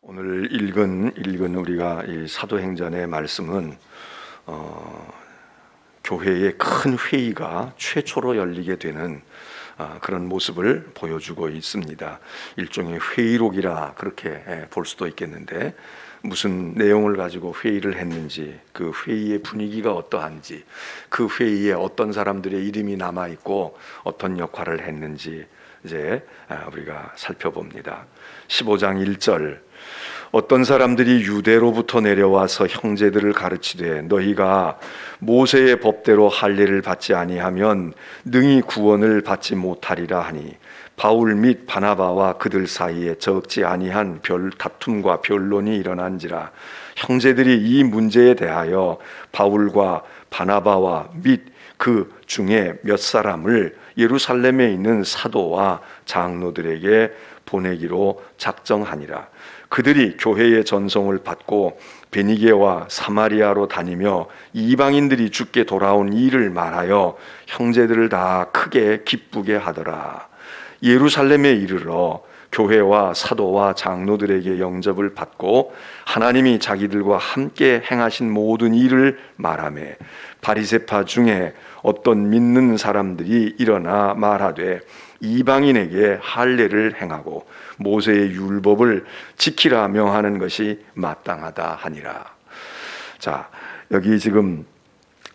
오늘 읽은 우리가 이 사도행전의 말씀은 교회의 큰 회의가 최초로 열리게 되는 그런 모습을 보여주고 있습니다. 일종의 회의록이라 그렇게 볼 수도 있겠는데, 무슨 내용을 가지고 회의를 했는지, 그 회의의 분위기가 어떠한지, 그 회의에 어떤 사람들의 이름이 남아있고 어떤 역할을 했는지 이제 우리가 살펴봅니다. 15장 1절, 어떤 사람들이 유대로부터 내려와서 형제들을 가르치되 너희가 모세의 법대로 할례를 받지 아니하면 능히 구원을 받지 못하리라 하니, 바울 및 바나바와 그들 사이에 적지 아니한 다툼과 변론이 일어난지라. 형제들이 이 문제에 대하여 바울과 바나바와 및 그 중에 몇 사람을 예루살렘에 있는 사도와 장로들에게 보내기로 작정하니라. 그들이 교회의 전송을 받고 베니게와 사마리아로 다니며 이방인들이 주께 돌아온 일을 말하여 형제들을 다 크게 기쁘게 하더라. 예루살렘에 이르러 교회와 사도와 장로들에게 영접을 받고 하나님이 자기들과 함께 행하신 모든 일을 말하며, 바리새파 중에 어떤 믿는 사람들이 일어나 말하되 이방인에게 할례를 행하고 모세의 율법을 지키라 명하는 것이 마땅하다 하니라. 자, 여기 지금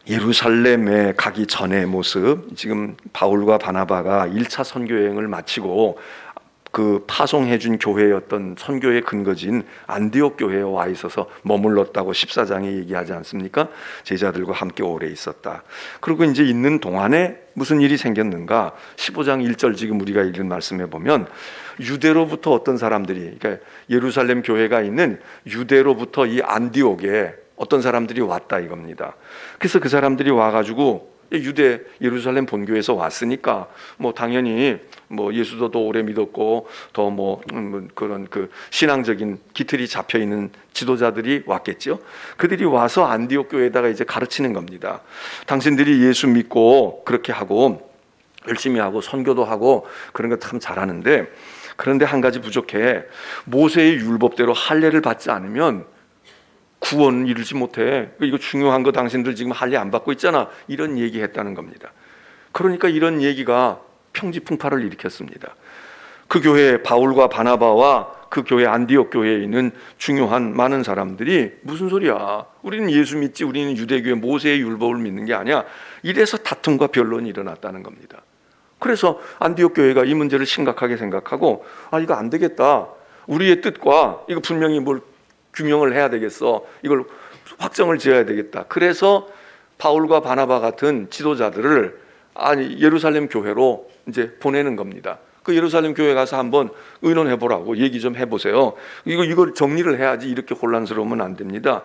예루살렘에 가기 전의 모습, 지금 바울과 바나바가 1차 선교 여행을 마치고 그 파송해준 교회였던 선교의 근거지인 안디옥 교회에 와 있어서 머물렀다고 14장에 얘기하지 않습니까? 제자들과 함께 오래 있었다. 그리고 이제 있는 동안에 무슨 일이 생겼는가? 15장 1절 지금 우리가 읽은 말씀에 보면 유대로부터 어떤 사람들이, 그러니까 예루살렘 교회가 있는 유대로부터 이 안디옥에 어떤 사람들이 왔다 이겁니다. 그래서 그 사람들이 와가지고 유대 예루살렘 본교에서 왔으니까 뭐 당연히 뭐 예수도 더 오래 믿었고 더 그런 그 신앙적인 기틀이 잡혀 있는 지도자들이 왔겠죠. 그들이 와서 안디옥 교회에다가 이제 가르치는 겁니다. 당신들이 예수 믿고 그렇게 하고 열심히 하고 선교도 하고 그런 거 참 잘하는데, 그런데 한 가지 부족해. 모세의 율법대로 할례를 받지 않으면 구원 이루지 못해. 이거 중요한 거 당신들 지금 할례 안 받고 있잖아. 이런 얘기했다는 겁니다. 그러니까 이런 얘기가 평지풍파를 일으켰습니다. 그 교회 바울과 바나바와 그 교회 안디옥 교회에 있는 중요한 많은 사람들이 무슨 소리야? 우리는 예수 믿지, 우리는 유대교의 모세의 율법을 믿는 게 아니야. 이래서 다툼과 변론이 일어났다는 겁니다. 그래서 안디옥 교회가 이 문제를 심각하게 생각하고, 이거 안 되겠다. 우리의 뜻과 이거 분명히 뭘 규명을 해야 되겠어. 이걸 확정을 지어야 되겠다. 그래서 바울과 바나바 같은 지도자들을 예루살렘 교회로 이제 보내는 겁니다. 그 예루살렘 교회 가서 한번 의논해 보라고 얘기 좀 해보세요. 이걸 정리를 해야지 이렇게 혼란스러우면 안 됩니다.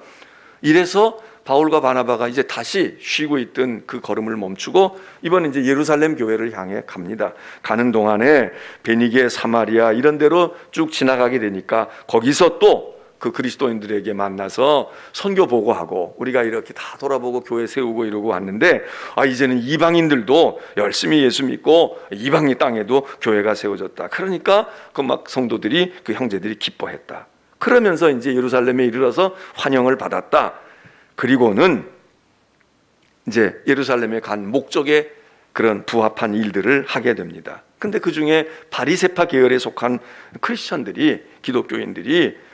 이래서 바울과 바나바가 이제 다시 쉬고 있던 그 걸음을 멈추고 이번에 이제 예루살렘 교회를 향해 갑니다. 가는 동안에 베니게, 사마리아 이런 데로 쭉 지나가게 되니까 거기서 또 그 그리스도인들에게 만나서 선교 보고하고, 우리가 이렇게 다 돌아보고 교회 세우고 이러고 왔는데 이제는 이방인들도 열심히 예수 믿고 이방인 땅에도 교회가 세워졌다. 그러니까 그 막 성도들이, 그 형제들이 기뻐했다. 그러면서 이제 예루살렘에 이르러서 환영을 받았다. 그리고는 이제 예루살렘에 간 목적에 그런 부합한 일들을 하게 됩니다. 근데 그 중에 바리새파 계열에 속한 크리스천들이, 기독교인들이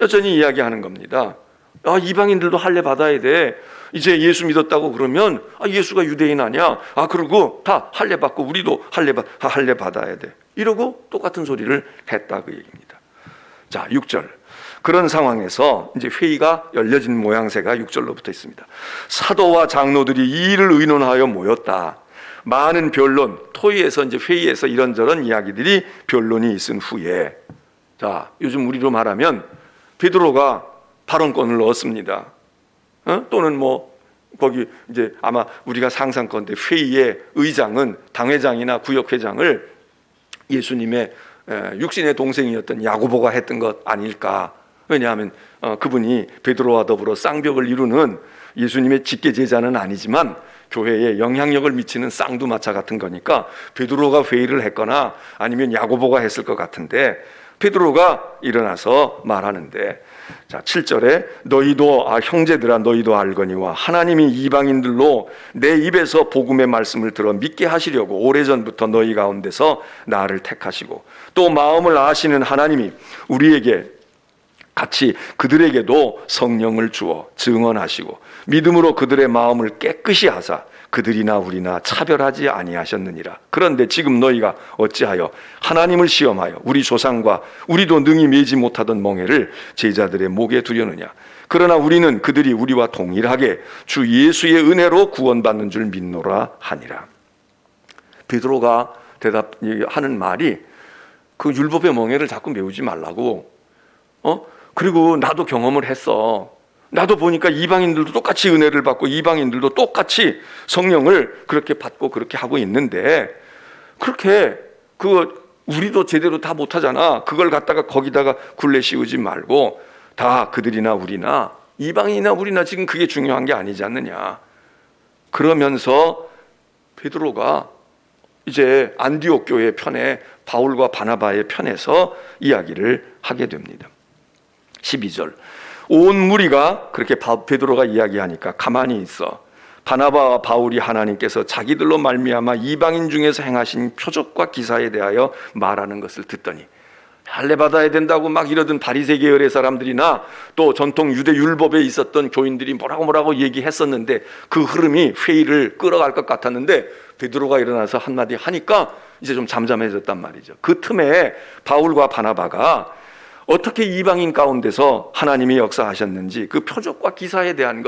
여전히 이야기하는 겁니다. 이방인들도 할례 받아야 돼. 이제 예수 믿었다고 그러면 예수가 유대인 아니야. 그리고 다 할례 받고 우리도 할례 받아야 돼. 이러고 똑같은 소리를 했다 그 얘기입니다. 자, 6절. 그런 상황에서 이제 회의가 열려진 모양새가 6절로 붙어 있습니다. 사도와 장로들이 이 일을 의논하여 모였다. 많은 변론, 토의에서 이제 회의에서 이런저런 이야기들이 변론이 있은 후에, 자, 요즘 우리로 말하면 베드로가 발언권을 얻습니다. 또는 거기 이제 아마 우리가 상상컨대 회의의 의장은 당회장이나 구역회장을 예수님의 육신의 동생이었던 야고보가 했던 것 아닐까. 왜냐하면 그분이 베드로와 더불어 쌍벽을 이루는 예수님의 직계 제자는 아니지만 교회에 영향력을 미치는 쌍두마차 같은 거니까 베드로가 회의를 했거나 아니면 야고보가 했을 것 같은데, 베드로가 일어나서 말하는데, 자 7절에 너희도 형제들아 너희도 알거니와 하나님이 이방인들로 내 입에서 복음의 말씀을 들어 믿게 하시려고 오래전부터 너희 가운데서 나를 택하시고 또 마음을 아시는 하나님이 우리에게 같이 그들에게도 성령을 주어 증언하시고 믿음으로 그들의 마음을 깨끗이 하사 그들이나 우리나 차별하지 아니하셨느니라. 그런데 지금 너희가 어찌하여 하나님을 시험하여 우리 조상과 우리도 능히 매지 못하던 멍에를 제자들의 목에 두려느냐. 그러나 우리는 그들이 우리와 동일하게 주 예수의 은혜로 구원받는 줄 믿노라 하니라. 베드로가 대답하는 말이 그 율법의 멍에를 자꾸 메우지 말라고. 그리고 나도 경험을 했어. 나도 보니까 이방인들도 똑같이 은혜를 받고 이방인들도 똑같이 성령을 그렇게 받고 그렇게 하고 있는데, 그렇게 우리도 제대로 다 못하잖아. 그걸 갖다가 거기다가 굴레 씌우지 말고 다 그들이나 우리나 이방인이나 우리나 지금 그게 중요한 게 아니지 않느냐. 그러면서 베드로가 이제 안디옥 교회 편에 바울과 바나바의 편에서 이야기를 하게 됩니다. 12절 온 무리가 그렇게 베드로가 이야기하니까 가만히 있어. 바나바와 바울이 하나님께서 자기들로 말미암아 이방인 중에서 행하신 표적과 기사에 대하여 말하는 것을 듣더니, 할례 받아야 된다고 막 이러던 바리새 계열의 사람들이나 또 전통 유대 율법에 있었던 교인들이 뭐라고 얘기했었는데 그 흐름이 회의를 끌어갈 것 같았는데 베드로가 일어나서 한마디 하니까 이제 좀 잠잠해졌단 말이죠. 그 틈에 바울과 바나바가 어떻게 이방인 가운데서 하나님이 역사하셨는지 그 표적과 기사에 대한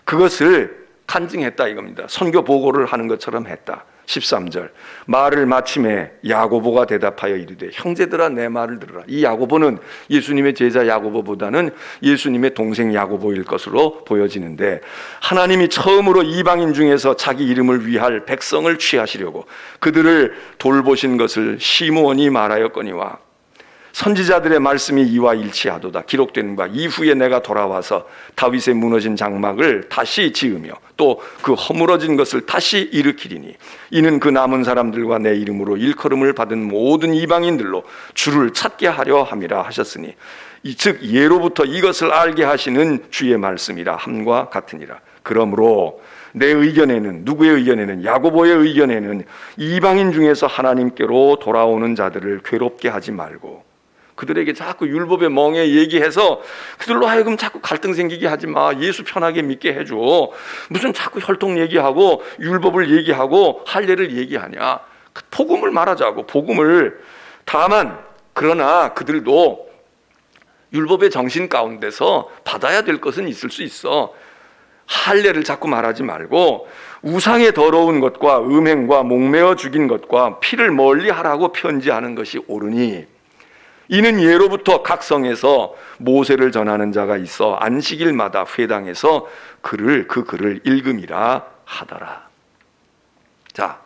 그것을 간증했다 이겁니다. 선교 보고를 하는 것처럼 했다. 13절 말을 마침에 야고보가 대답하여 이르되 형제들아 내 말을 들으라. 이 야고보는 예수님의 제자 야고보보다는 예수님의 동생 야고보일 것으로 보여지는데, 하나님이 처음으로 이방인 중에서 자기 이름을 위할 백성을 취하시려고 그들을 돌보신 것을 시므온이 말하였거니와 선지자들의 말씀이 이와 일치하도다. 기록된 바 이후에 내가 돌아와서 다윗의 무너진 장막을 다시 지으며 또 그 허물어진 것을 다시 일으키리니 이는 그 남은 사람들과 내 이름으로 일컬음을 받은 모든 이방인들로 주를 찾게 하려 함이라 하셨으니 즉 예로부터 이것을 알게 하시는 주의 말씀이라 함과 같으니라. 그러므로 내 의견에는, 누구의 의견에는? 야고보의 의견에는 이방인 중에서 하나님께로 돌아오는 자들을 괴롭게 하지 말고 그들에게 자꾸 율법의 멍에 얘기해서 그들로 하여금 자꾸 갈등 생기게 하지 마. 예수 편하게 믿게 해줘. 무슨 자꾸 혈통 얘기하고 율법을 얘기하고 할례를 얘기하냐. 복음을 말하자고. 복음을. 다만 그러나 그들도 율법의 정신 가운데서 받아야 될 것은 있을 수 있어. 할례를 자꾸 말하지 말고 우상의 더러운 것과 음행과 목매어 죽인 것과 피를 멀리 하라고 편지하는 것이 옳으니 이는 예로부터 각 성에서 모세를 전하는 자가 있어 안식일마다 회당에서 그 글을 읽음이라 하더라. 자,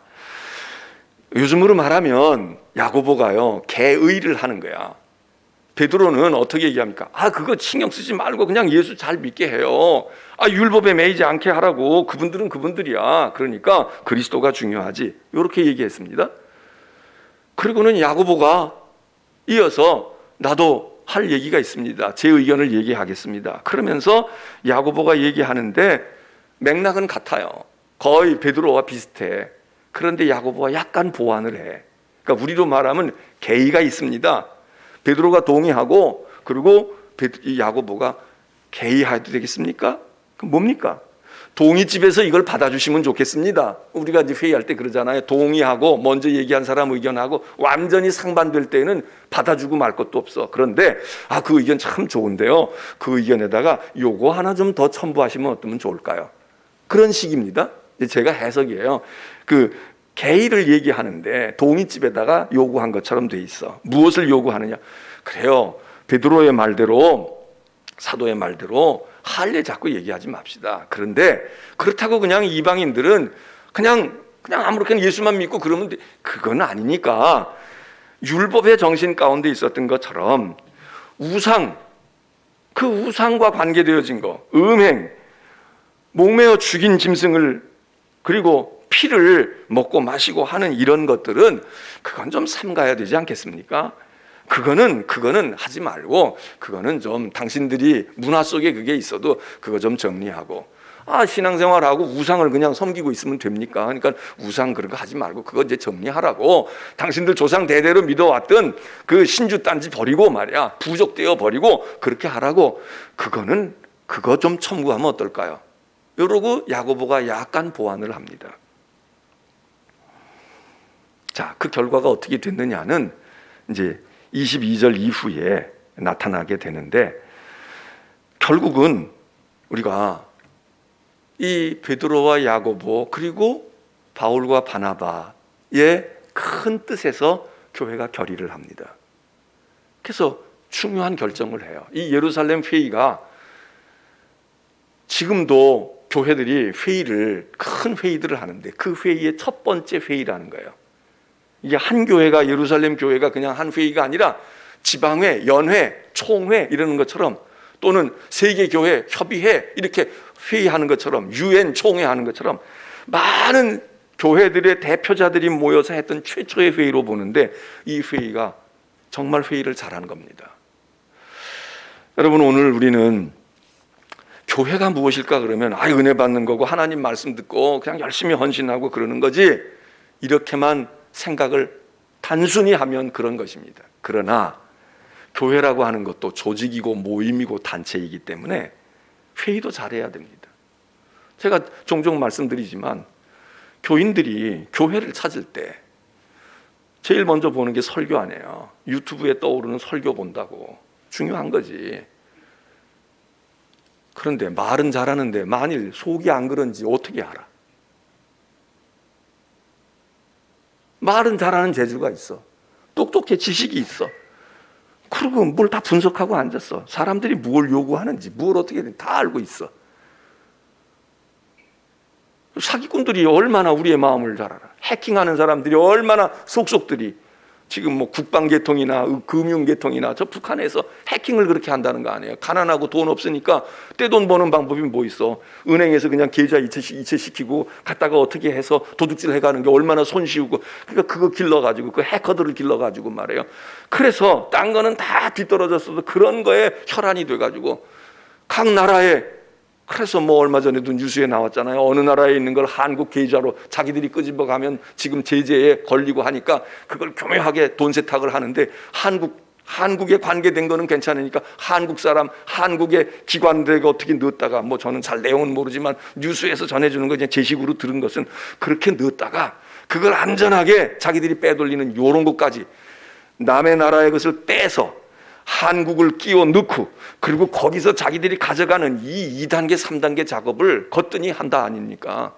요즘으로 말하면 야고보가요 개의를 하는 거야. 베드로는 어떻게 얘기합니까? 그거 신경 쓰지 말고 그냥 예수 잘 믿게 해요. 율법에 매이지 않게 하라고. 그분들은 그분들이야. 그러니까 그리스도가 중요하지. 이렇게 얘기했습니다. 그리고는 야고보가 이어서 나도 할 얘기가 있습니다. 제 의견을 얘기하겠습니다. 그러면서 야고보가 얘기하는데 맥락은 같아요. 거의 베드로와 비슷해. 그런데 야고보가 약간 보완을 해. 그러니까 우리로 말하면 개의가 있습니다. 베드로가 동의하고 그리고 야고보가 개의해도 되겠습니까? 그럼 뭡니까? 동의집에서 이걸 받아주시면 좋겠습니다. 우리가 이제 회의할 때 그러잖아요. 동의하고 먼저 얘기한 사람 의견하고 완전히 상반될 때는 받아주고 말 것도 없어. 그런데 그 의견 참 좋은데요. 그 의견에다가 요거 하나 좀 더 첨부하시면 어떠면 좋을까요? 그런 식입니다. 제가 해석이에요. 개의를 얘기하는데 동의집에다가 요구한 것처럼 돼 있어. 무엇을 요구하느냐? 그래요. 베드로의 말대로, 사도의 말대로 할례 자꾸 얘기하지 맙시다. 그런데 그렇다고 그냥 이방인들은 그냥 아무렇게나 예수만 믿고 그러면 그건 아니니까 율법의 정신 가운데 있었던 것처럼 그 우상과 관계되어진 거, 음행, 목매어 죽인 짐승을 그리고 피를 먹고 마시고 하는 이런 것들은 그건 좀 삼가야 되지 않겠습니까? 그거는 하지 말고, 그거는 좀 당신들이 문화 속에 그게 있어도 그거 좀 정리하고, 신앙생활하고 우상을 그냥 섬기고 있으면 됩니까? 그러니까 우상 그런 거 하지 말고 그거 이제 정리하라고. 당신들 조상 대대로 믿어왔던 그 신주 딴지 버리고 말이야, 부족되어 버리고 그렇게 하라고. 그거 좀 첨구하면 어떨까요? 이러고 야고보가 약간 보완을 합니다. 자, 그 결과가 어떻게 됐느냐는 이제 22절 이후에 나타나게 되는데, 결국은 우리가 이 베드로와 야고보 그리고 바울과 바나바의 큰 뜻에서 교회가 결의를 합니다. 그래서 중요한 결정을 해요. 이 예루살렘 회의가 지금도 교회들이 큰 회의들을 하는데, 그 회의의 첫 번째 회의라는 거예요. 이게 한 교회가, 예루살렘 교회가 그냥 한 회의가 아니라 지방회, 연회, 총회 이러는 것처럼, 또는 세계교회 협의회 이렇게 회의하는 것처럼, 유엔 총회하는 것처럼 많은 교회들의 대표자들이 모여서 했던 최초의 회의로 보는데, 이 회의가 정말 회의를 잘한 겁니다. 여러분, 오늘 우리는 교회가 무엇일까 그러면 은혜 받는 거고 하나님 말씀 듣고 그냥 열심히 헌신하고 그러는 거지, 이렇게만 생각을 단순히 하면 그런 것입니다. 그러나 교회라고 하는 것도 조직이고 모임이고 단체이기 때문에 회의도 잘해야 됩니다. 제가 종종 말씀드리지만, 교인들이 교회를 찾을 때 제일 먼저 보는 게 설교 아니에요. 유튜브에 떠오르는 설교 본다고. 중요한 거지. 그런데 말은 잘하는데 만일 속이 안 그런지 어떻게 알아? 말은 잘하는 재주가 있어. 똑똑해, 지식이 있어. 그리고 뭘 다 분석하고 앉았어. 사람들이 뭘 요구하는지, 뭘 어떻게 되는지 다 알고 있어. 사기꾼들이 얼마나 우리의 마음을 잘 알아. 해킹하는 사람들이 얼마나 속속들이, 지금 국방계통이나 금융계통이나 저 북한에서 해킹을 그렇게 한다는 거 아니에요. 가난하고 돈 없으니까 떼돈 버는 방법이 뭐 있어. 은행에서 그냥 계좌 이체시키고 갔다가 어떻게 해서 도둑질 해가는 게 얼마나 손쉬우고. 그러니까 그거 길러가지고, 그 해커들을 길러가지고 말이에요. 그래서 딴 거는 다 뒤떨어졌어도 그런 거에 혈안이 돼가지고 각 나라에, 그래서 얼마 전에도 뉴스에 나왔잖아요. 어느 나라에 있는 걸 한국 계좌로 자기들이 끄집어 가면 지금 제재에 걸리고 하니까 그걸 교묘하게 돈 세탁을 하는데, 한국에 관계된 거는 괜찮으니까 한국 사람, 한국의 기관들에게 어떻게 넣었다가, 저는 잘 내용은 모르지만 뉴스에서 전해주는 거 그냥 제 식으로 들은 것은, 그렇게 넣었다가 그걸 안전하게 자기들이 빼돌리는 요런 것까지, 남의 나라의 것을 빼서 한국을 끼워 넣고, 그리고 거기서 자기들이 가져가는 이 2단계, 3단계 작업을 거뜬히 한다 아닙니까?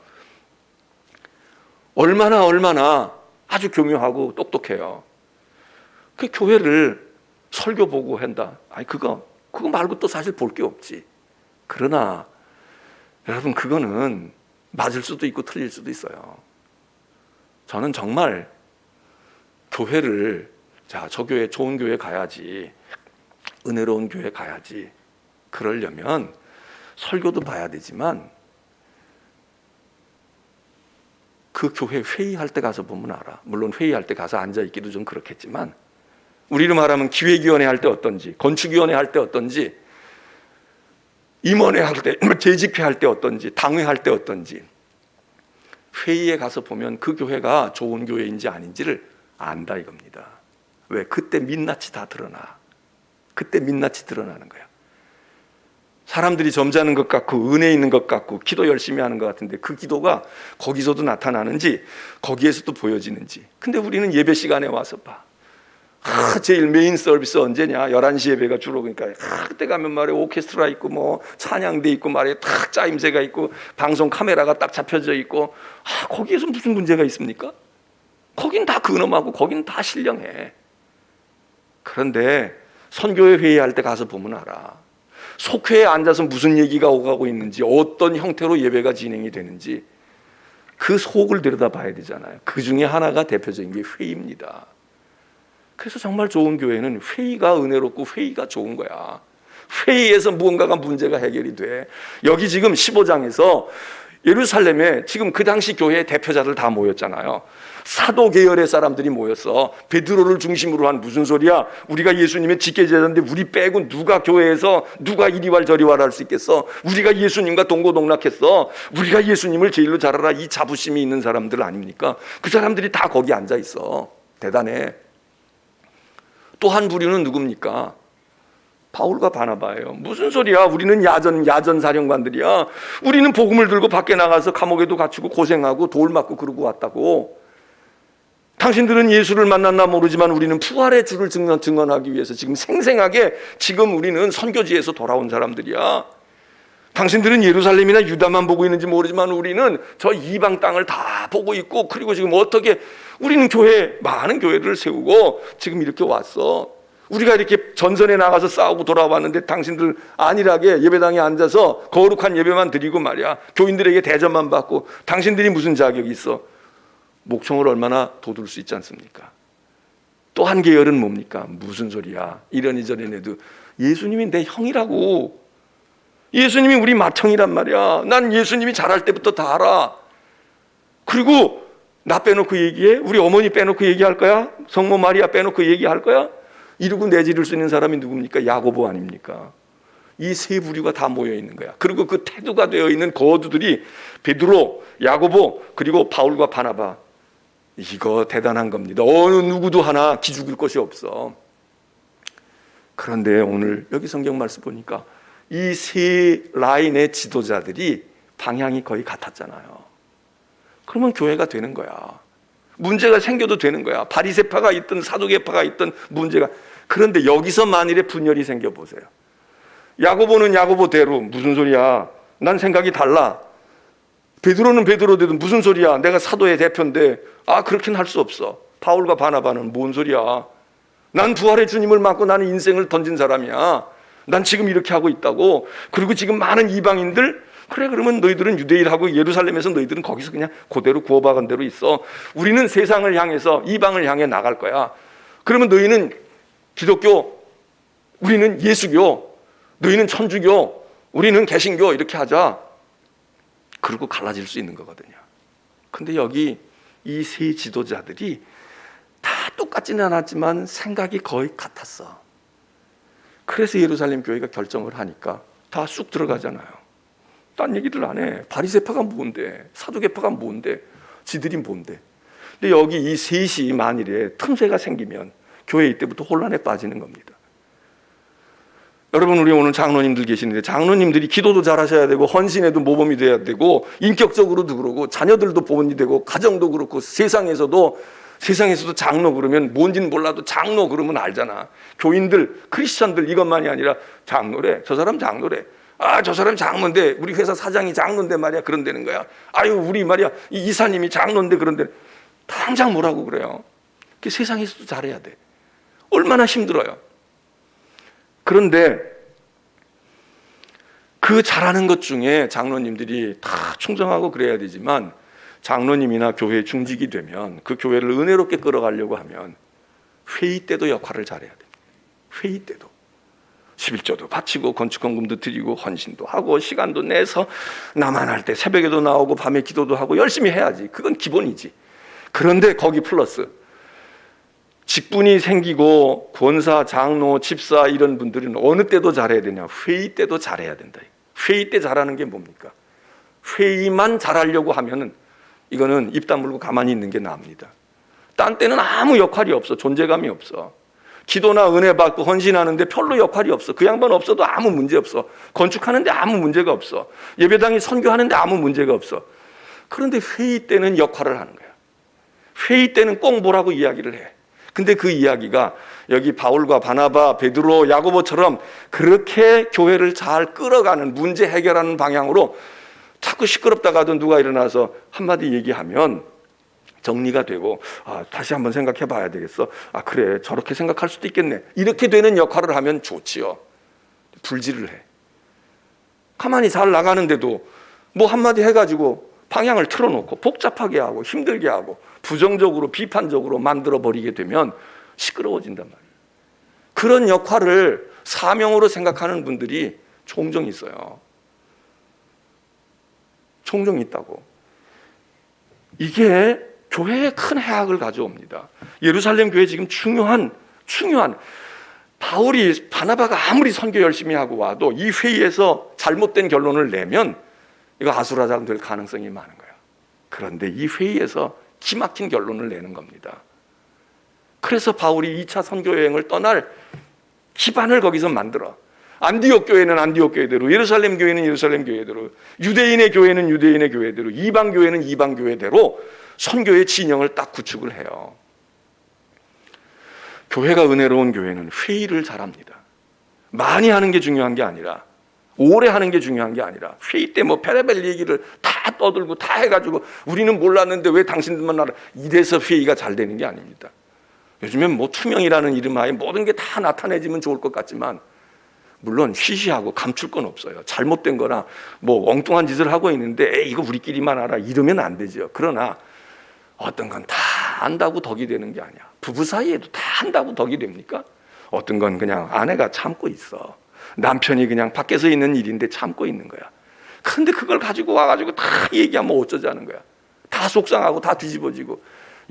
얼마나 아주 교묘하고 똑똑해요. 그 교회를 설교 보고 한다. 그거 말고 또 사실 볼 게 없지. 그러나 여러분, 그거는 맞을 수도 있고 틀릴 수도 있어요. 저는 정말 교회를, 저 교회 좋은 교회 가야지, 은혜로운 교회 가야지, 그러려면 설교도 봐야 되지만 그 교회 회의할 때 가서 보면 알아. 물론 회의할 때 가서 앉아있기도 좀 그렇겠지만, 우리로 말하면 기획위원회 할 때 어떤지, 건축위원회 할 때 어떤지, 임원회 할 때, 재집회 할 때 어떤지, 당회 할 때 어떤지, 회의에 가서 보면 그 교회가 좋은 교회인지 아닌지를 안다 이겁니다. 왜? 그때 민낯이 다 드러나. 그때 민낯이 드러나는 거야. 사람들이 점잖은 것 같고 은혜 있는 것 같고 기도 열심히 하는 것 같은데, 그 기도가 거기서도 나타나는지 거기에서도 보여지는지. 근데 우리는 예배 시간에 와서 봐. 제일 메인 서비스 언제냐? 11시 예배가 주로. 그러니까 그때 가면 말이야, 오케스트라 있고 찬양대 있고 말이야, 탁 짜임새가 있고 방송 카메라가 딱 잡혀져 있고. 거기에서 무슨 문제가 있습니까? 거긴 다 근엄하고 거긴 다 신령해. 그런데 선교회 회의할 때 가서 보면 알아. 속회에 앉아서 무슨 얘기가 오가고 있는지, 어떤 형태로 예배가 진행이 되는지, 그 속을 들여다봐야 되잖아요. 그 중에 하나가 대표적인 게 회의입니다. 그래서 정말 좋은 교회는 회의가 은혜롭고 회의가 좋은 거야. 회의에서 무언가가 문제가 해결이 돼. 여기 지금 15장에서 예루살렘에 지금 그 당시 교회의 대표자들 다 모였잖아요. 사도 계열의 사람들이 모였어. 베드로를 중심으로 한 무슨 소리야? 우리가 예수님의 직계제자인데 우리 빼고 누가 교회에서 누가 이리와 저리와 할 수 있겠어? 우리가 예수님과 동고동락했어. 우리가 예수님을 제일로 잘 알아. 이 자부심이 있는 사람들 아닙니까? 그 사람들이 다 거기 앉아 있어. 대단해. 또 한 부류는 누굽니까? 바울과 바나바예요. 무슨 소리야? 우리는 야전 사령관들이야. 우리는 복음을 들고 밖에 나가서 감옥에도 갇히고 고생하고 돌 맞고 그러고 왔다고. 당신들은 예수를 만났나 모르지만 우리는 부활의 주를 증언하기 위해서 지금 생생하게 지금 우리는 선교지에서 돌아온 사람들이야. 당신들은 예루살렘이나 유다만 보고 있는지 모르지만 우리는 저 이방 땅을 다 보고 있고, 그리고 지금 어떻게 우리는 많은 교회를 세우고 지금 이렇게 왔어. 우리가 이렇게 전선에 나가서 싸우고 돌아왔는데 당신들 안일하게 예배당에 앉아서 거룩한 예배만 드리고 말이야. 교인들에게 대접만 받고 당신들이 무슨 자격이 있어? 목청을 얼마나 돋울 수 있지 않습니까? 또 한 계열은 뭡니까? 무슨 소리야? 이러니 저러니 해도 예수님이 내 형이라고. 예수님이 우리 맏형이란 말이야. 난 예수님이 잘할 때부터 다 알아. 그리고 나 빼놓고 얘기해? 우리 어머니 빼놓고 얘기할 거야? 성모 마리아 빼놓고 얘기할 거야? 이러고 내지를 수 있는 사람이 누굽니까? 야고보 아닙니까? 이 세 부류가 다 모여 있는 거야. 그리고 그 태두가 되어 있는 거두들이 베드로, 야고보, 그리고 바울과 바나바. 이거 대단한 겁니다. 어느 누구도 하나 기죽을 것이 없어. 그런데 오늘 여기 성경 말씀 보니까 이 세 라인의 지도자들이 방향이 거의 같았잖아요. 그러면 교회가 되는 거야. 문제가 생겨도 되는 거야. 바리새파가 있든 사두개파가 있든 문제가. 그런데 여기서 만일에 분열이 생겨 보세요. 야고보는 야고보대로 무슨 소리야? 난 생각이 달라. 베드로는 베드로대로 무슨 소리야? 내가 사도의 대표인데. 그렇게는 할 수 없어. 바울과 바나바는 뭔 소리야? 난 부활의 주님을 맡고 나는 인생을 던진 사람이야. 난 지금 이렇게 하고 있다고. 그리고 지금 많은 이방인들, 그래 그러면 너희들은 유대인하고 예루살렘에서 너희들은 거기서 그냥 그대로 구워박은 대로 있어. 우리는 세상을 향해서 이방을 향해 나갈 거야. 그러면 너희는 기독교, 우리는 예수교, 너희는 천주교, 우리는 개신교 이렇게 하자. 그리고 갈라질 수 있는 거거든요. 근데 여기 이 세 지도자들이 다 똑같지는 않았지만 생각이 거의 같았어. 그래서 예루살렘 교회가 결정을 하니까 다 쑥 들어가잖아요. 딴 얘기들 안 해. 바리새파가 뭔데? 사두개파가 뭔데? 지들이 뭔데? 근데 여기 이 셋이 만일에 틈새가 생기면 교회 이때부터 혼란에 빠지는 겁니다. 여러분, 우리 오늘 장로님들 계시는데 장로님들이 기도도 잘하셔야 되고 헌신에도 모범이 돼야 되고 인격적으로도 그러고 자녀들도 보험이 되고 가정도 그렇고 세상에서도 장로 그러면 뭔지는 몰라도 장로 그러면 알잖아. 교인들, 크리스천들 이것만이 아니라 장로래. 저 사람 장로래. 저 사람 장로인데 우리 회사 사장이 장로인데 말이야. 그런다는 거야. 우리 말이야 이 이사님이 장로인데 그런데 당장 뭐라고 그래요. 그 세상에서도 잘해야 돼. 얼마나 힘들어요. 그런데 그 잘하는 것 중에 장로님들이 다 충성하고 그래야 되지만 장로님이나 교회 중직이 되면 그 교회를 은혜롭게 끌어가려고 하면 회의 때도 역할을 잘해야 됩니다. 회의 때도 11조도 바치고 건축헌금도 드리고 헌신도 하고 시간도 내서 나만 할 때 새벽에도 나오고 밤에 기도도 하고 열심히 해야지. 그건 기본이지. 그런데 거기 플러스 직분이 생기고 권사, 장로, 집사 이런 분들은 어느 때도 잘해야 되냐? 회의 때도 잘해야 된다. 회의 때 잘하는 게 뭡니까? 회의만 잘하려고 하면은 이거는 입 다물고 가만히 있는 게 나옵니다. 딴 때는 아무 역할이 없어. 존재감이 없어. 기도나 은혜 받고 헌신하는데 별로 역할이 없어. 그 양반 없어도 아무 문제 없어. 건축하는데 아무 문제가 없어. 예배당이 선교하는데 아무 문제가 없어. 그런데 회의 때는 역할을 하는 거야. 회의 때는 꼭 뭐라고 이야기를 해. 근데 그 이야기가 여기 바울과 바나바, 베드로, 야고보처럼 그렇게 교회를 잘 끌어가는 문제 해결하는 방향으로 자꾸 시끄럽다가 하던 누가 일어나서 한마디 얘기하면 정리가 되고 다시 한번 생각해 봐야 되겠어. 그래 저렇게 생각할 수도 있겠네. 이렇게 되는 역할을 하면 좋지요. 불지를 해. 가만히 잘 나가는데도 뭐 한마디 해가지고 방향을 틀어놓고 복잡하게 하고 힘들게 하고 부정적으로 비판적으로 만들어버리게 되면 시끄러워진단 말이에요. 그런 역할을 사명으로 생각하는 분들이 종종 있어요. 종종 있다고. 이게 교회에 큰 해악을 가져옵니다. 예루살렘 교회 지금 중요한 바울이 바나바가 아무리 선교 열심히 하고 와도 이 회의에서 잘못된 결론을 내면 이거 아수라장 될 가능성이 많은 거예요. 그런데 이 회의에서 기막힌 결론을 내는 겁니다. 그래서 바울이 2차 선교 여행을 떠날 기반을 거기서 만들어. 안디옥 교회는 안디옥 교회대로, 예루살렘 교회는 예루살렘 교회대로, 유대인의 교회는 유대인의 교회대로, 이방 교회는 이방 교회대로 선교의 진영을 딱 구축을 해요. 교회가 은혜로운 교회는 회의를 잘합니다. 많이 하는 게 중요한 게 아니라, 오래 하는 게 중요한 게 아니라, 회의 때 뭐 페레벨 얘기를 다 떠들고 다 해가지고 우리는 몰랐는데 왜 당신들만 알아? 이래서 회의가 잘 되는 게 아닙니다. 요즘엔 뭐 투명이라는 이름 하에 모든 게 다 나타내지면 좋을 것 같지만, 물론 쉬쉬하고 감출 건 없어요. 잘못된 거나 뭐 엉뚱한 짓을 하고 있는데 이거 우리끼리만 알아 이러면 안 되죠. 그러나 어떤 건 다 안다고 덕이 되는 게 아니야. 부부 사이에도 다 안다고 덕이 됩니까? 어떤 건 그냥 아내가 참고 있어. 남편이 그냥 밖에서 있는 일인데 참고 있는 거야. 그런데 그걸 가지고 와가지고 다 얘기하면 어쩌자는 거야. 다 속상하고 다 뒤집어지고,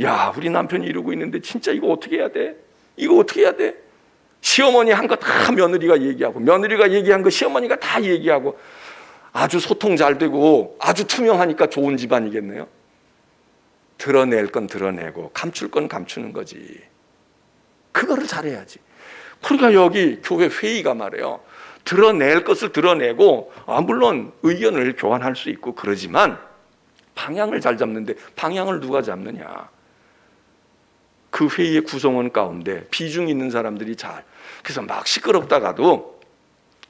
야, 우리 남편이 이러고 있는데 진짜 이거 어떻게 해야 돼? 이거 어떻게 해야 돼? 시어머니 한 거 다 며느리가 얘기하고, 며느리가 얘기한 거 시어머니가 다 얘기하고, 아주 소통 잘 되고 아주 투명하니까 좋은 집안이겠네요. 드러낼 건 드러내고 감출 건 감추는 거지. 그거를 잘해야지. 그러니까 여기 교회 회의가 말이에요, 드러낼 것을 드러내고, 물론 의견을 교환할 수 있고 그러지만 방향을 잘 잡는데, 방향을 누가 잡느냐? 그 회의의 구성원 가운데 비중 있는 사람들이 잘, 그래서 막 시끄럽다가도,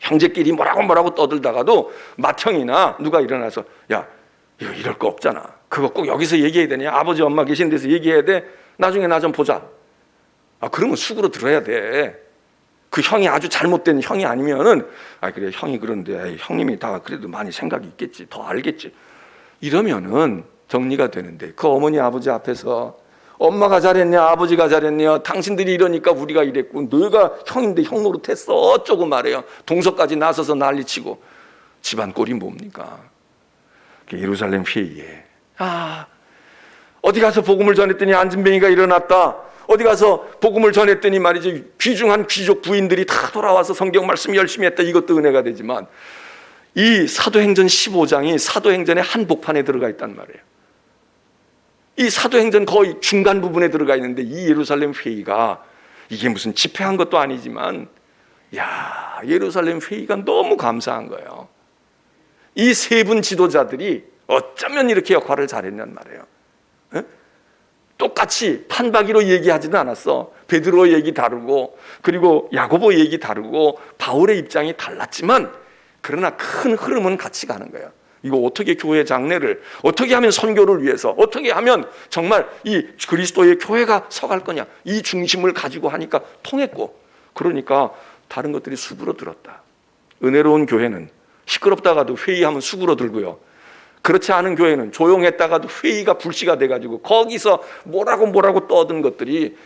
형제끼리 뭐라고 떠들다가도 맏형이나 누가 일어나서, 야, 이거 이럴 거 없잖아. 그거 꼭 여기서 얘기해야 되냐? 아버지 엄마 계신 데서 얘기해야 돼? 나중에 나 좀 보자. 그러면 숙으로 들어야 돼. 그 형이 아주 잘못된 형이 아니면은, 그래 형이 그런데 형님이 다 그래도 많이 생각이 있겠지, 더 알겠지, 이러면은 정리가 되는데, 그 어머니 아버지 앞에서 엄마가 잘했냐 아버지가 잘했냐, 당신들이 이러니까 우리가 이랬고, 너가 형인데 형 노릇했어 어쩌고 말해요. 동서까지 나서서 난리치고, 집안 꼴이 뭡니까? 예루살렘 회의에 어디 가서 복음을 전했더니 안진뱅이가 일어났다, 어디 가서 복음을 전했더니 말이지 귀중한 귀족 부인들이 다 돌아와서 성경 말씀 열심히 했다, 이것도 은혜가 되지만, 이 사도행전 15장이 사도행전의 한복판에 들어가 있단 말이에요. 이 사도행전 거의 중간 부분에 들어가 있는데, 이 예루살렘 회의가, 이게 무슨 집회한 것도 아니지만, 예루살렘 회의가 너무 감사한 거예요. 이 세 분 지도자들이 어쩌면 이렇게 역할을 잘했냔 말이에요. 똑같이 판박이로 얘기하지는 않았어. 베드로 얘기 다르고, 그리고 야고보 얘기 다르고, 바울의 입장이 달랐지만, 그러나 큰 흐름은 같이 가는 거예요. 이거 어떻게 교회 장례를, 어떻게 하면 선교를 위해서, 어떻게 하면 정말 이 그리스도의 교회가 서갈 거냐, 이 중심을 가지고 하니까 통했고, 그러니까 다른 것들이 수그러 들었다. 은혜로운 교회는 시끄럽다가도 회의하면 수그러 들고요, 그렇지 않은 교회는 조용했다가도 회의가 불씨가 돼가지고 거기서 뭐라고 떠든 것들이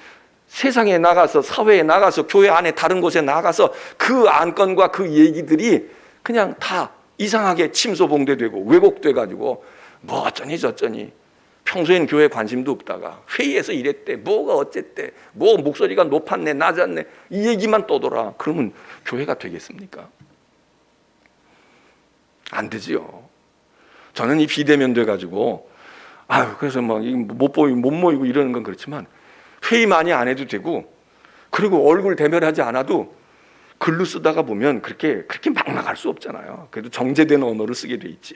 세상에 나가서, 사회에 나가서, 교회 안에 다른 곳에 나가서 그 안건과 그 얘기들이 그냥 다 이상하게 침소봉대되고 왜곡돼가지고 뭐 어쩌니 저쩌니, 평소엔 교회 관심도 없다가 회의에서 이랬대, 뭐가 어쨌대, 뭐 목소리가 높았네 낮았네, 이 얘기만 떠돌아. 그러면 교회가 되겠습니까? 안 되지요. 저는 이 비대면 돼가지고 그래서 막 못 모이고 이러는 건 그렇지만, 회의 많이 안 해도 되고, 그리고 얼굴 대면하지 않아도 글로 쓰다가 보면 그렇게 막 나갈 수 없잖아요. 그래도 정제된 언어를 쓰게 돼 있지.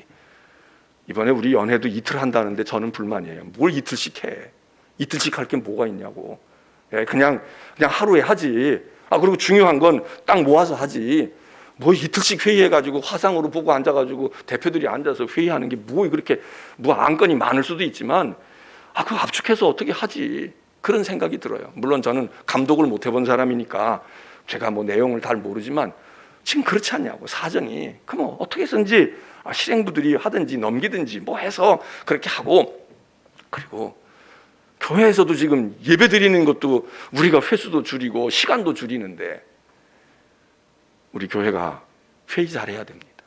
이번에 우리 연회도 이틀 한다는데 저는 불만이에요. 뭘 이틀씩 해? 이틀씩 할 게 뭐가 있냐고. 그냥 하루에 하지. 그리고 중요한 건 딱 모아서 하지. 뭐 이틀씩 회의해가지고 화상으로 보고 앉아가지고 대표들이 앉아서 회의하는 게 뭐 그렇게 뭐 안건이 많을 수도 있지만, 그거 압축해서 어떻게 하지, 그런 생각이 들어요. 물론 저는 감독을 못 해본 사람이니까 제가 뭐 내용을 잘 모르지만, 지금 그렇지 않냐고, 사정이. 그럼 어떻게 해서든지 실행부들이 하든지 넘기든지 뭐 해서 그렇게 하고, 그리고 교회에서도 지금 예배 드리는 것도 우리가 횟수도 줄이고 시간도 줄이는데, 우리 교회가 회의 잘해야 됩니다.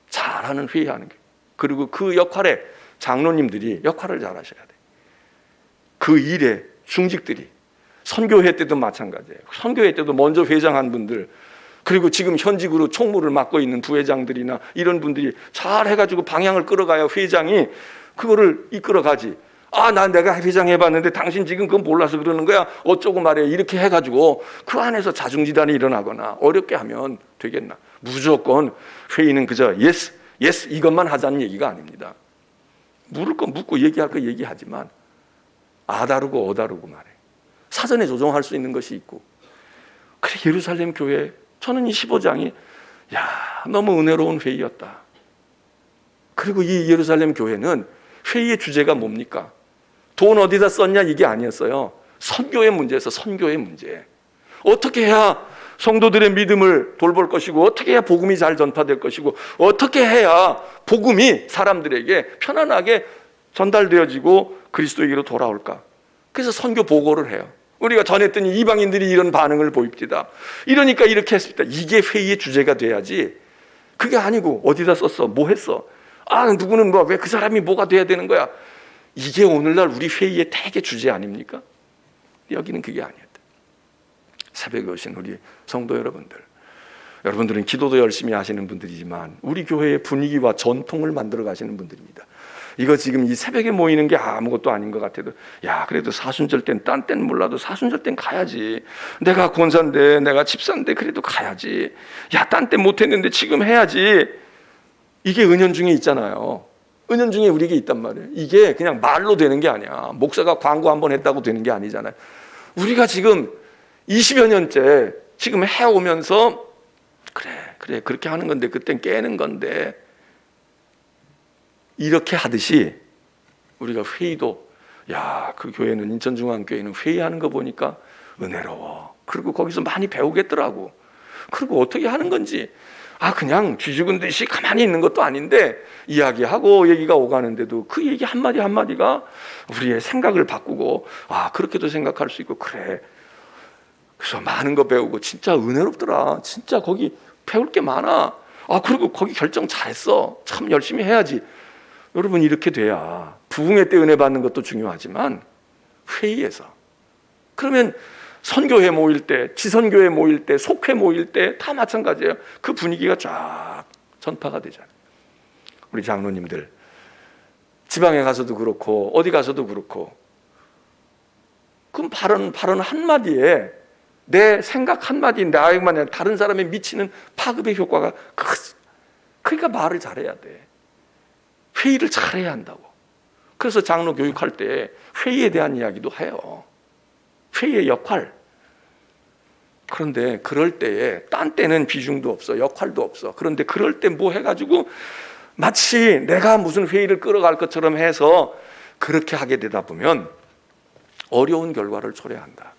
잘하는 회의하는 게. 그리고 그 역할에 장로님들이 역할을 잘하셔야 돼. 그 일에 중직들이, 선교회 때도 마찬가지예요. 선교회 때도 먼저 회장한 분들, 그리고 지금 현직으로 총무를 맡고 있는 부회장들이나 이런 분들이 잘 해가지고 방향을 끌어가야 회장이 그거를 이끌어가지. 내가 회장 해봤는데 당신 지금 그건 몰라서 그러는 거야 어쩌고 말이야, 이렇게 해가지고 그 안에서 자중지단이 일어나거나 어렵게 하면 되겠나. 무조건 회의는 그저 예스 이것만 하자는 얘기가 아닙니다. 물을 거 묻고 얘기할 거 얘기하지만 다르고 다르고 말해. 사전에 조정할 수 있는 것이 있고. 그래, 예루살렘 교회, 저는 이 15장이 너무 은혜로운 회의였다. 그리고 이 예루살렘 교회는 회의의 주제가 뭡니까? 돈 어디다 썼냐 이게 아니었어요. 선교의 문제에서 선교의 문제. 어떻게 해야 성도들의 믿음을 돌볼 것이고, 어떻게 해야 복음이 잘 전파될 것이고, 어떻게 해야 복음이 사람들에게 편안하게 전달되어지고 그리스도에게로 돌아올까. 그래서 선교 보고를 해요. 우리가 전했더니 이방인들이 이런 반응을 보입니다. 이러니까 이렇게 했습니다. 이게 회의의 주제가 돼야지, 그게 아니고 어디다 썼어, 뭐 했어, 누구는 왜 그 사람이 뭐가 돼야 되는 거야. 이게 오늘날 우리 회의의 대개 주제 아닙니까? 여기는 그게 아니었다. 새벽에 오신 우리 성도 여러분들, 여러분들은 기도도 열심히 하시는 분들이지만 우리 교회의 분위기와 전통을 만들어 가시는 분들입니다. 이거 지금 이 새벽에 모이는 게 아무것도 아닌 것 같아도, 그래도 사순절 땐, 딴 땐 몰라도 사순절 땐 가야지. 내가 권사인데, 내가 집사인데 그래도 가야지. 딴 땐 못했는데 지금 해야지. 이게 은연중에 있잖아요. 은연중에 우리에게 있단 말이에요. 이게 그냥 말로 되는 게 아니야. 목사가 광고 한번 했다고 되는 게 아니잖아요. 우리가 지금 20여 년째 지금 해오면서 그래 그렇게 하는 건데, 그땐 깨는 건데, 이렇게 하듯이 우리가 회의도, 그 교회는, 인천중앙교회는 회의하는 거 보니까 은혜로워. 그리고 거기서 많이 배우겠더라고. 그리고 어떻게 하는 건지, 그냥 쥐 죽은 듯이 가만히 있는 것도 아닌데, 이야기하고 얘기가 오가는데도 그 얘기 한마디 한마디가 우리의 생각을 바꾸고, 그렇게도 생각할 수 있고, 그래. 그래서 많은 거 배우고 진짜 은혜롭더라. 진짜 거기 배울 게 많아. 그리고 거기 결정 잘했어. 참 열심히 해야지. 여러분, 이렇게 돼야 부흥회 때 은혜 받는 것도 중요하지만 회의에서, 그러면 선교회 모일 때, 지선교회 모일 때, 속회 모일 때 다 마찬가지예요. 그 분위기가 쫙 전파가 되잖아요. 우리 장로님들 지방에 가서도 그렇고 어디 가서도 그렇고, 그럼 발언 한마디에 내 생각 한마디, 나에게만 아니라 다른 사람에 미치는 파급의 효과가 크지. 그러니까 말을 잘해야 돼. 회의를 잘해야 한다고. 그래서 장로 교육할 때 회의에 대한 이야기도 해요. 회의의 역할. 그런데 그럴 때에, 딴 때는 비중도 없어, 역할도 없어. 그런데 그럴 때 뭐 해가지고 마치 내가 무슨 회의를 끌어갈 것처럼 해서 그렇게 하게 되다 보면 어려운 결과를 초래한다.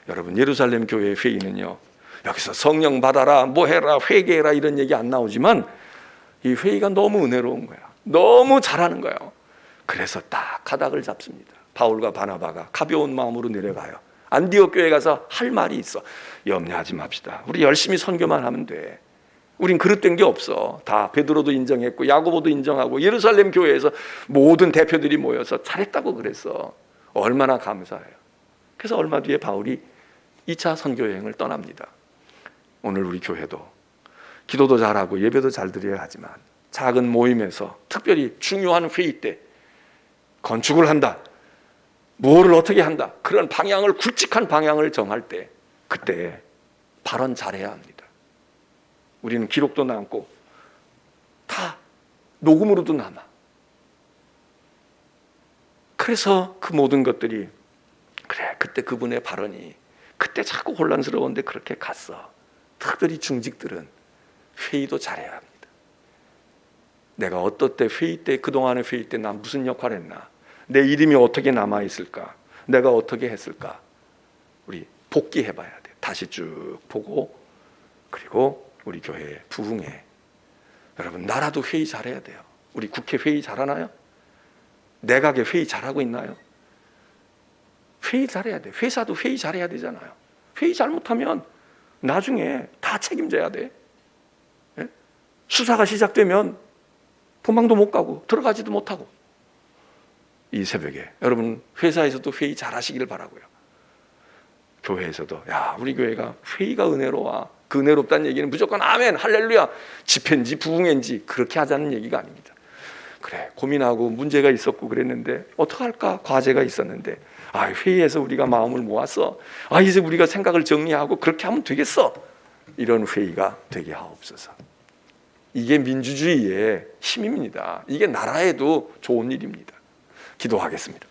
여러분, 예루살렘 교회의 회의는요, 여기서 성령 받아라, 뭐 해라, 회개해라 이런 얘기 안 나오지만 이 회의가 너무 은혜로운 거야. 너무 잘하는 거예요. 그래서 딱 가닥을 잡습니다. 바울과 바나바가 가벼운 마음으로 내려가요. 안디옥 교회 가서 할 말이 있어. 염려하지 맙시다. 우리 열심히 선교만 하면 돼. 우린 그릇된 게 없어. 다 베드로도 인정했고 야고보도 인정하고 예루살렘 교회에서 모든 대표들이 모여서 잘했다고 그랬어. 얼마나 감사해요. 그래서 얼마 뒤에 바울이 2차 선교 여행을 떠납니다. 오늘 우리 교회도 기도도 잘하고 예배도 잘 드려야 하지만 작은 모임에서, 특별히 중요한 회의 때, 건축을 한다, 뭐를 어떻게 한다, 그런 방향을, 굵직한 방향을 정할 때, 그때 발언 잘해야 합니다. 우리는 기록도 남고 다 녹음으로도 남아. 그래서 그 모든 것들이, 그때 그분의 발언이 그때 자꾸 혼란스러운데 그렇게 갔어. 특별히 중직들은 회의도 잘해야 합니다. 내가 어떨 때, 회의 때, 그동안의 회의 때 난 무슨 역할을 했나, 내 이름이 어떻게 남아있을까, 내가 어떻게 했을까, 우리 복기해봐야 돼. 다시 쭉 보고. 그리고 우리 교회 부흥회, 여러분, 나라도 회의 잘해야 돼요. 우리 국회 회의 잘하나요? 내각에 회의 잘하고 있나요? 회의 잘해야 돼. 회사도 회의 잘해야 되잖아요. 회의 잘못하면 나중에 다 책임져야 돼. 수사가 시작되면 도망도 못 가고 들어가지도 못하고. 이 새벽에 여러분 회사에서도 회의 잘 하시기를 바라고요. 교회에서도 야 우리 교회가 회의가 은혜로워. 그 은혜롭다는 얘기는 무조건 아멘 할렐루야 집회인지 부흥회인지 그렇게 하자는 얘기가 아닙니다. 그래 고민하고 문제가 있었고 그랬는데 어떡할까 과제가 있었는데 회의에서 우리가 마음을 모아서 이제 우리가 생각을 정리하고 그렇게 하면 되겠어. 이런 회의가 되게 하옵소서. 이게 민주주의의 힘입니다. 이게 나라에도 좋은 일입니다. 기도하겠습니다.